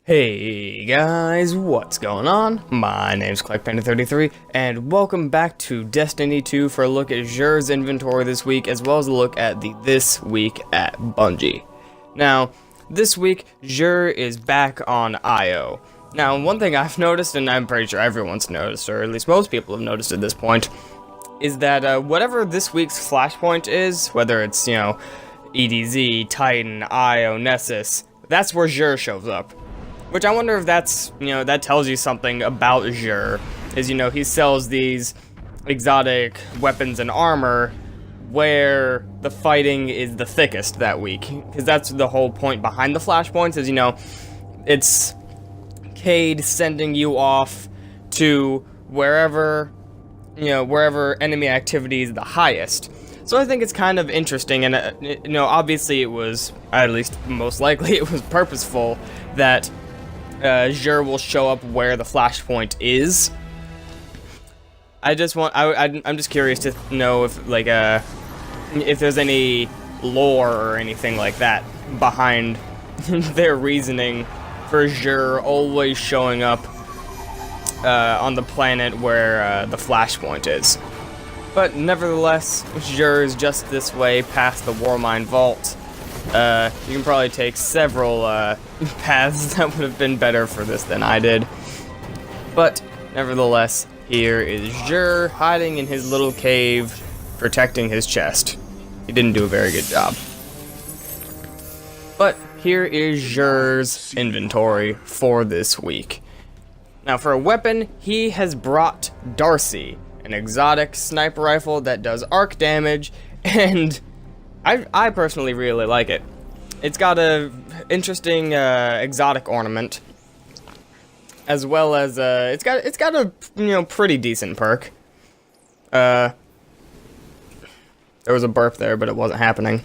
Hey guys, what's going on? My name's ClarkPanda33, and welcome back to Destiny 2 for a look at Xur's inventory this week, as well as a look at the This Week at Bungie. Now, this week, Xur is back on Io. Now, one thing I've noticed, and I'm pretty sure everyone's noticed, or at least most people have noticed at this point, is that whatever this week's flashpoint is, whether it's, EDZ, Titan, Io, Nessus, that's where Xur shows up. Which I wonder if that's, that tells you something about Xur, is, he sells these exotic weapons and armor where the fighting is the thickest that week. Because that's the whole point behind the flashpoints, is, it's Cade sending you off to wherever enemy activity is the highest. So I think it's kind of interesting, and, obviously it was, at least most likely, it was purposeful that Xur will show up where the flashpoint is. I'm just curious to know if there's any lore or anything like that behind their reasoning for Xur always showing up on the planet where the flashpoint is. But nevertheless, Xur is just this way past the Warmind Vault. You can probably take several paths that would have been better for this than I did. But nevertheless, here is Xur hiding in his little cave, protecting his chest. He didn't do a very good job. But here is Xur's inventory for this week. Now for a weapon, he has brought Darcy, an exotic sniper rifle that does arc damage, and I personally really like it. It's got a interesting exotic ornament, as well as it's got a pretty decent perk. There was a burp there, but it wasn't happening.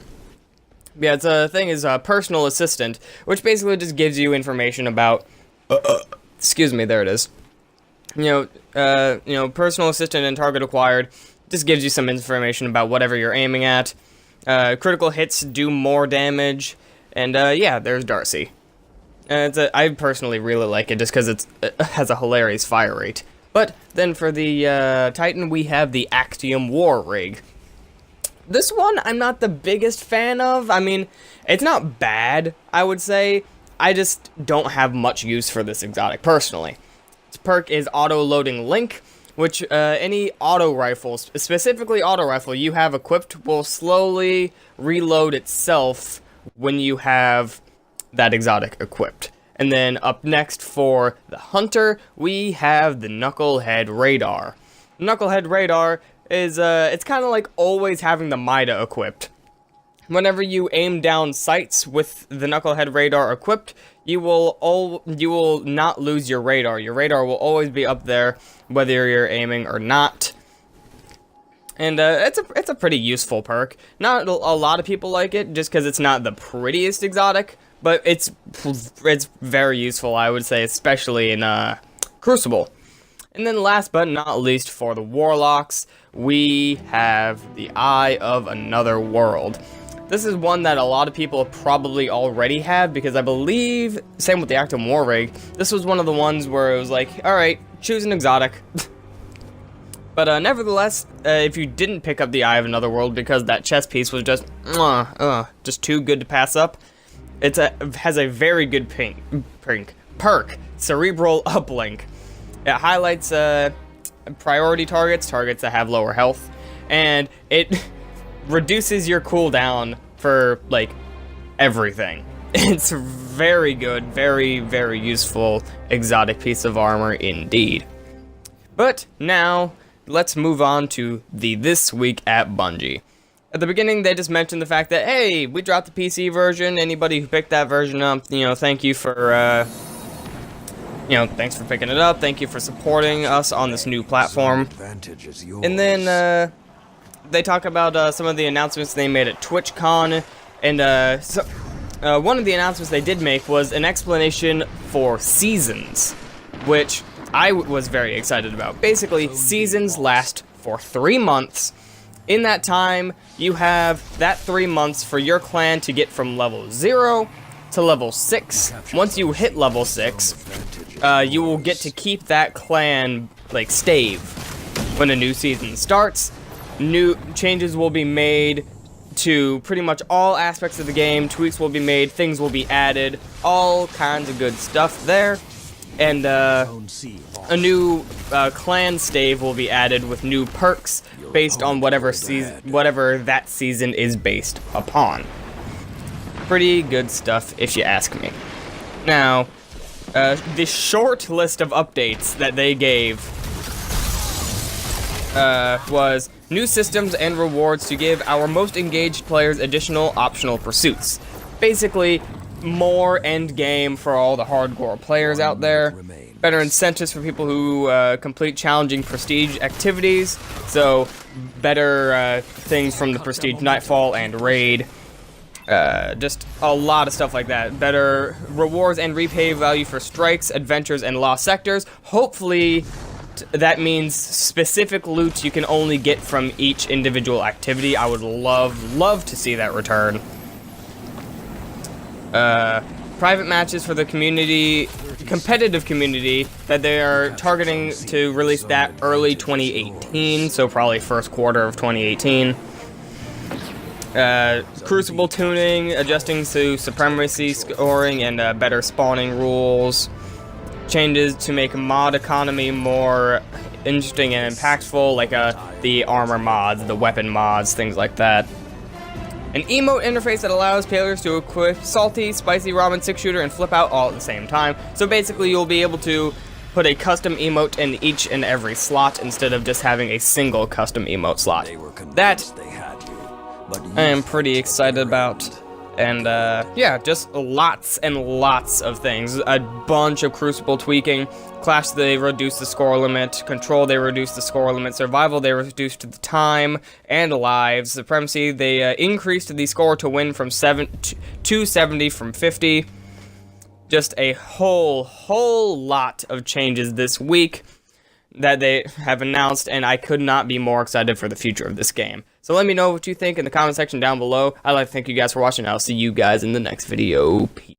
Yeah, it's a thing is personal assistant, which basically just gives you information about. Excuse me, there it is. Personal assistant and target acquired just gives you some information about whatever you're aiming at. Critical hits do more damage, and yeah, there's Darcy. I personally really like it just because it has a hilarious fire rate. But then for the Titan, we have the Actium War Rig. This one I'm not the biggest fan of. I mean, it's not bad, I would say. I just don't have much use for this exotic personally. Its perk is auto-loading link, which any auto rifle, specifically auto rifle you have equipped, will slowly reload itself when you have that exotic equipped. And then up next for the hunter, we have the Knucklehead Radar. Knucklehead Radar is, it's kind of like always having the Mida equipped. Whenever you aim down sights with the Knucklehead Radar equipped, you will not lose your radar. Your radar will always be up there, whether you're aiming or not. And it's a pretty useful perk. Not a lot of people like it, just because it's not the prettiest exotic, but it's very useful, I would say, especially in Crucible. And then last but not least, for the Warlocks, we have the Eye of Another World. This is one that a lot of people probably already have, because I believe, same with the Actium War Rig, this was one of the ones where it was like, alright, choose an exotic. But nevertheless, if you didn't pick up the Eye of Another World because that chest piece was just too good to pass up, it has a very good perk, Cerebral Uplink. It highlights priority targets that have lower health, and it reduces your cooldown for, everything. It's very good, very, very useful exotic piece of armor indeed. But now, let's move on to the This Week at Bungie. At the beginning, they just mentioned the fact that, hey, we dropped the PC version. Anybody who picked that version up, thank you for, thanks for picking it up. Thank you for supporting us on this new platform. And then, they talk about some of the announcements they made at TwitchCon, and one of the announcements they did make was an explanation for seasons, which I was very excited about. Basically, seasons last for 3 months. In that time, you have that 3 months for your clan to get from level 0 to level 6. Once you hit level 6, you will get to keep that clan, like, stave when a new season starts. New changes will be made to pretty much all aspects of the game. Tweaks will be made, things will be added, all kinds of good stuff there. And a new clan stave will be added with new perks based on whatever that season is based upon. Pretty good stuff, if you ask me. Now, the short list of updates that they gave was new systems and rewards to give our most engaged players additional optional pursuits. Basically, more end game for all the hardcore players out there. Better incentives for people who complete challenging prestige activities. So, better things from the Prestige Nightfall and Raid. Just a lot of stuff like that. Better rewards and repay value for strikes, adventures, and lost sectors. Hopefully, that means specific loot you can only get from each individual activity. I would love to see that return. Private matches for the community, competitive community, that they are targeting to release that early 2018, so probably first quarter of 2018. Crucible tuning, adjusting to supremacy scoring, and better spawning rules. Changes to make mod economy more interesting and impactful, like the armor mods, the weapon mods, things like that. An emote interface that allows players to equip salty, spicy ramen 6-shooter and flip out all at the same time. So basically you'll be able to put a custom emote in each and every slot instead of just having a single custom emote slot. That I am pretty excited about. And, yeah, just lots and lots of things. A bunch of Crucible tweaking. Clash, they reduced the score limit. Control, they reduced the score limit. Survival, they reduced the time and lives. Supremacy, they increased the score to win from 270 from 50. Just a whole lot of changes this week that they have announced, and I could not be more excited for the future of this game. So let me know what you think in the comment section down below. I'd like to thank you guys for watching. I'll see you guys in the next video. Peace.